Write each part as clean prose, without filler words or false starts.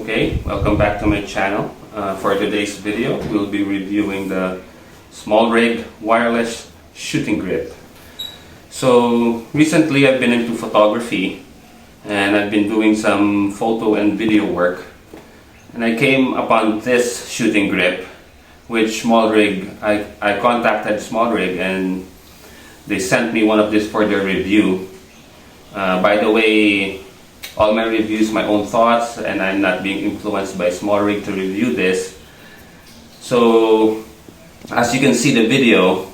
Okay, welcome back to my channel. For today's video, we'll be reviewing the Smallrig wireless shooting grip. So recently I've been into photography and I've been doing some photo and video work, and I came upon this shooting grip which Smallrig, I contacted Smallrig and they sent me one of this for their review. By the way, all my reviews, my own thoughts, and I'm not being influenced by Smallrig to review this. So, as you can see the video,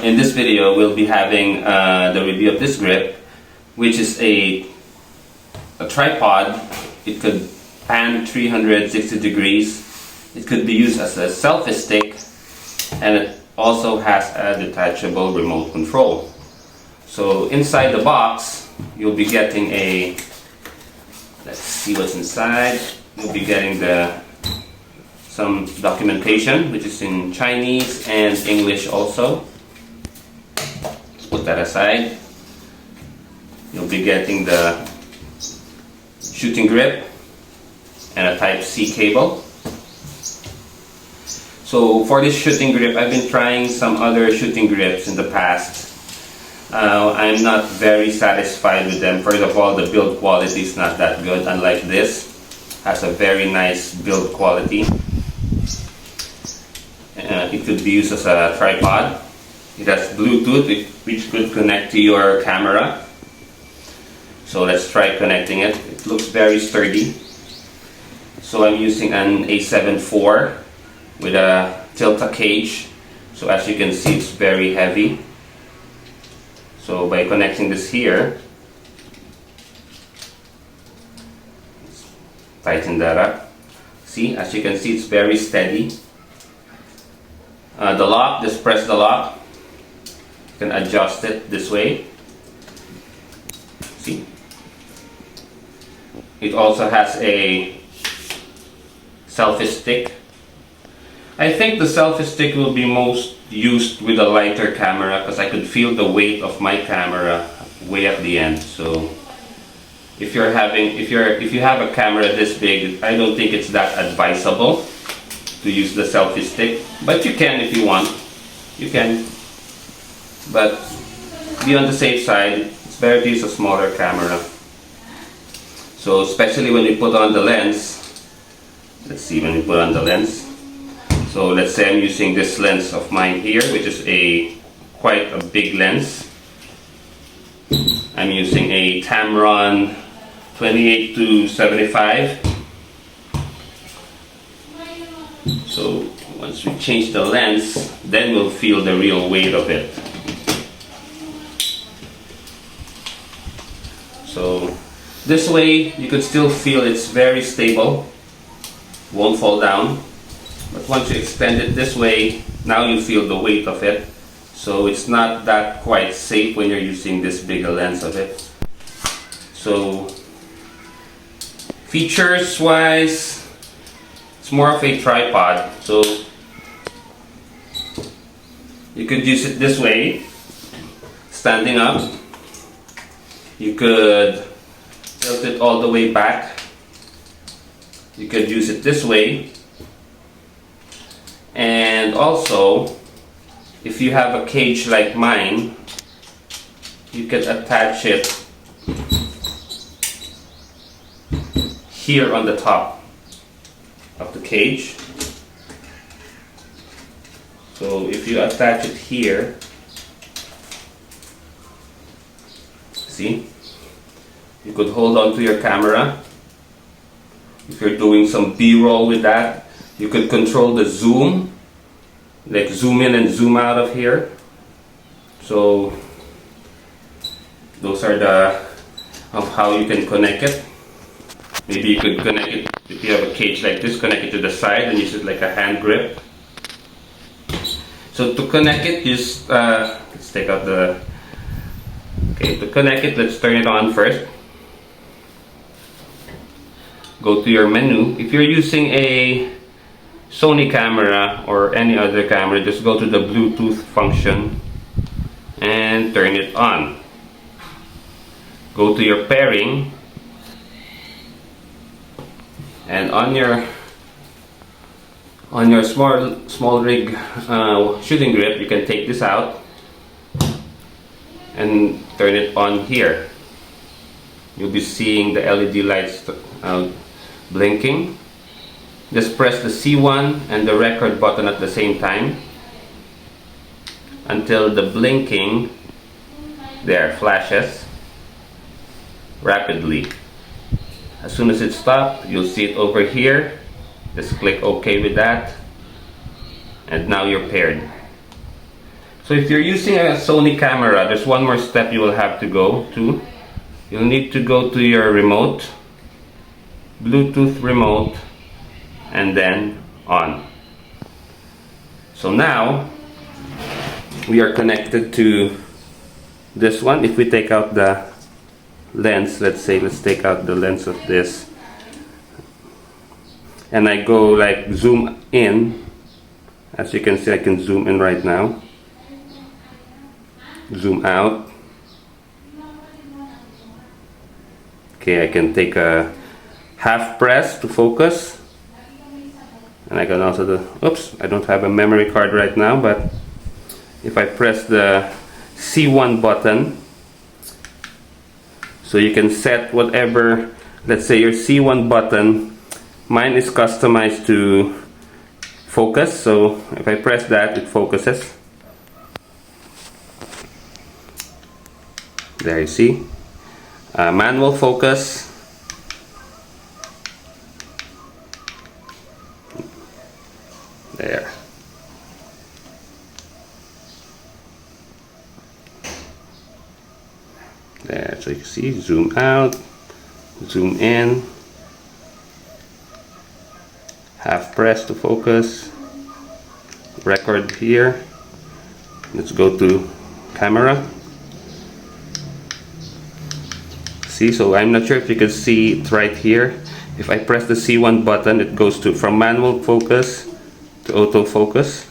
in this video we'll be having the review of this grip, which is a tripod. It could pan 360 degrees. It could be used as a selfie stick, and it also has a detachable remote control. So inside the box, you'll be getting a, let's see what's inside. You'll be getting some documentation, which is in Chinese and English also. Let's put that aside. You'll be getting the shooting grip and a Type-C cable. So for this shooting grip, I've been trying some other shooting grips in the past. I'm not very satisfied with them. First of all, the build quality is not that good, unlike this. Has a very nice build quality. It could be used as a tripod. It has Bluetooth, which could connect to your camera. So let's try connecting it. It looks very sturdy. So I'm using an A7IV with a tilt-a cage. So as you can see, it's very heavy. So by connecting this here, tighten that up. See, as you can see, it's very steady. The lock, just press the lock. You can adjust it this way. See? It also has a selfie stick. I think the selfie stick will be most used with a lighter camera because I could feel the weight of my camera way at the end. So if you have a camera this big, I don't think it's that advisable to use the selfie stick, but you can if you want. You can, but be on the safe side. It's better to use a smaller camera. So especially when you put on the lens, let's see, when you put on the lens. So let's say I'm using this lens of mine here, which is quite a big lens. I'm using a Tamron 28-75. So once we change the lens, then we'll feel the real weight of it. So this way you could still feel it's very stable, won't fall down. But once you extend it this way, now you feel the weight of it. So it's not that quite safe when you're using this bigger lens of it. So features wise, it's more of a tripod. So you could use it this way, standing up. You could tilt it all the way back. You could use it this way. And also, if you have a cage like mine, you can attach it here on the top of the cage. So if you attach it here, see, you could hold on to your camera. If you're doing some B-roll with that, you could control the zoom, like zoom in and zoom out of here. So those are of how you can connect it. Maybe you could connect it, if you have a cage like this, connect it to the side and use it like a hand grip. So to connect it, just let's take out the, okay, to connect it, let's turn it on first. Go to your menu. If you're using a Sony camera or any other camera, just go to the Bluetooth function and turn it on. Go to your pairing And on your Smallrig shooting grip, you can take this out and turn it on here. You'll be seeing the LED lights blinking. Just press the C1 and the record button at the same time until the blinking there flashes rapidly. As soon as it stops, you'll see it over here. Just click OK with that, and now you're paired. So if you're using a Sony camera, there's one more step you will have to go to. You'll need to go to your remote, Bluetooth remote, and then on. So now we are connected to this one. If we take out the lens, let's take out the lens of this, and I go like zoom in. As you can see, I can zoom in right now, zoom out. Okay, I can take a half press to focus, and I can also do, oops, I don't have a memory card right now, but if I press the C1 button, so you can set whatever, let's say your C1 button, mine is customized to focus, so if I press that, it focuses. There, you see, manual focus. There. There, so you can see, zoom out, zoom in, half press to focus, record here. Let's go to camera. See, so I'm not sure if you can see it right here. If I press the C1 button, it goes to from manual focus to autofocus.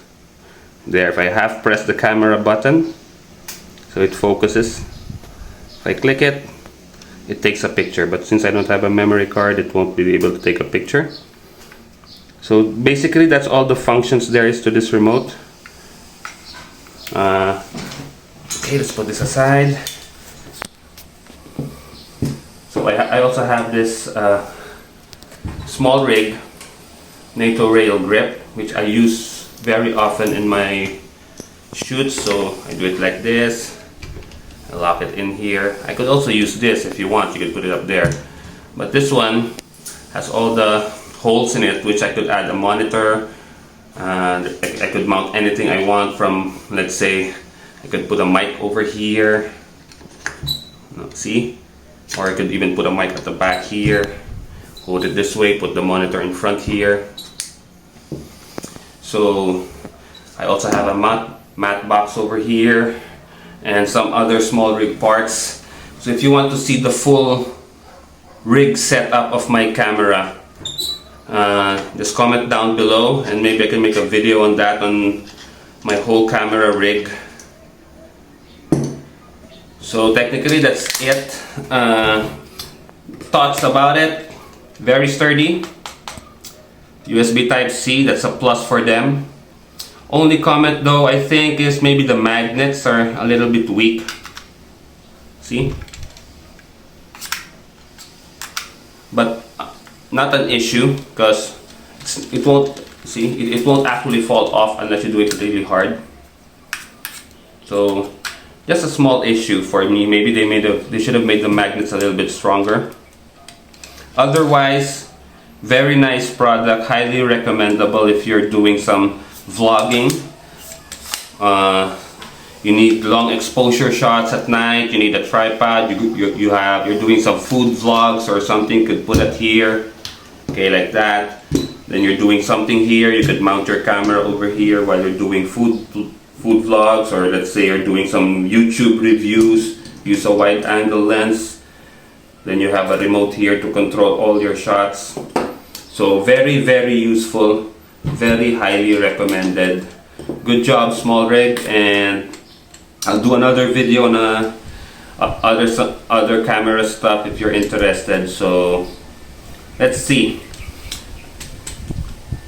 There, if I half press the camera button, so it focuses. If I click it, it takes a picture, but since I don't have a memory card, it won't be able to take a picture. So basically that's all the functions there is to this remote. Okay, let's put this aside. So I also have this Smallrig Nato rail grip, which I use very often in my shoots. So I do it like this, I lock it in here. I could also use this if you want, you could put it up there. But this one has all the holes in it, which I could add a monitor. I could mount anything I want from, let's say, I could put a mic over here. See? Or I could even put a mic at the back here, hold it this way, put the monitor in front here. So I also have a matte box over here and some other Smallrig parts. So if you want to see the full rig setup of my camera, just comment down below and maybe I can make a video on that, on my whole camera rig. So technically that's it. Thoughts about it? Very sturdy. USB Type-C, that's a plus for them. Only comment though I think is maybe the magnets are a little bit weak. See? But not an issue, because it won't, see, it won't actually fall off unless you do it really hard. So just a small issue for me. Maybe they should have made the magnets a little bit stronger. Otherwise, very nice product, highly recommendable if you're doing some vlogging. You need long exposure shots at night, you need a tripod, you're doing some food vlogs or something, you could put it here, okay, like that. Then you're doing something here, you could mount your camera over here while you're doing food vlogs, or let's say you're doing some YouTube reviews, use a wide angle lens. Then you have a remote here to control all your shots. So very, very useful, very highly recommended. Good job, Smallrig, and I'll do another video on other camera stuff if you're interested. So let's see.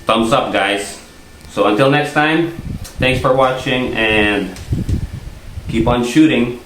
thumbs up, guys. So until next time, thanks for watching and keep on shooting.